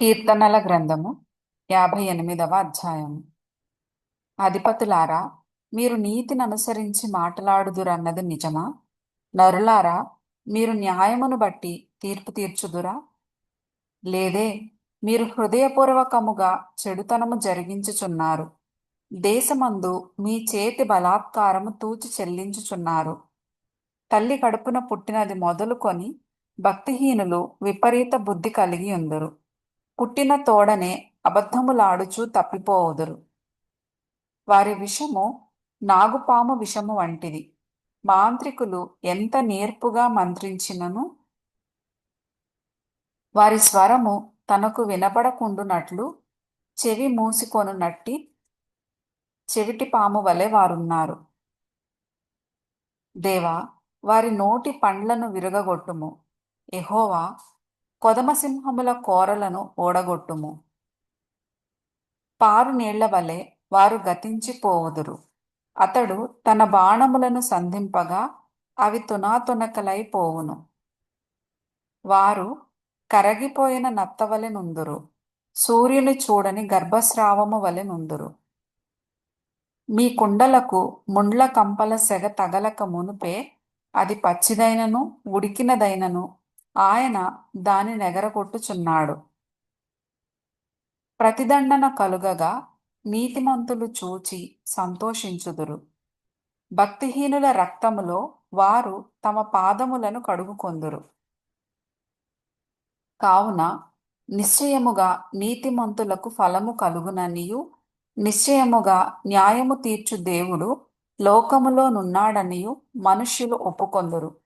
కీర్తనల గ్రంథము 58వ అధ్యాయము. అధిపతులారా, మీరు నీతిని అనుసరించి మాట్లాడుదురన్నది నిజమా? నరులారా, మీరు న్యాయమును బట్టి తీర్పు తీర్చుదురా? లేదే, మీరు హృదయపూర్వకముగా చెడుతనము జరిగించుచున్నారు. దేశమందు మీ చేతి బలాత్కారము తూచి చెల్లించుచున్నారు. తల్లి కడుపున పుట్టినది మొదలుకొని భక్తిహీనులు విపరీత బుద్ధి కలిగి ఉందురు. పుట్టిన తోడనే అబద్ధములాడుచూ తప్పిపోవుదురు. వారి విషము నాగుపాము విషము వంటిది. మాంత్రికులు ఎంత నేర్పుగా మంత్రించినను వారి స్వరము తనకు వినబడకుండునట్లు చెవి మూసికొనున్నట్టి చెవిటి పాము వలె వారున్నారు. దేవా, వారి నోటి పండ్లను విరగగొట్టుము. యెహోవా, కొదమసింహముల కోరలను ఓడగొట్టుము. పారు నీళ్ల వలె వారు గతించిపోవుదురు. అతడు తన బాణములను సంధింపగా అవి తునాతునకలై పోవును. వారు కరగిపోయిన నత్తవలె నుందురు. సూర్యుని చూడని గర్భస్రావము వలె నుందురు. మీ కుండలకు ముండ్ల కంపల సెగ తగలక మునుపే అది పచ్చిదైనను ఉడికినదైనను ఆయన దాని నెగరగొట్టుచున్నాడు. ప్రతిదండన కలుగగా నీతిమంతులు చూచి సంతోషించుదురు. భక్తిహీనుల రక్తములో వారు తమ పాదములను కడుగుకొందురు. కావున నిశ్చయముగా నీతిమంతులకు ఫలము కలుగుననియు, నిశ్చయముగా న్యాయము తీర్చు దేవుడు లోకములో నున్నాడనియు మనుష్యులు ఒప్పుకొందురు.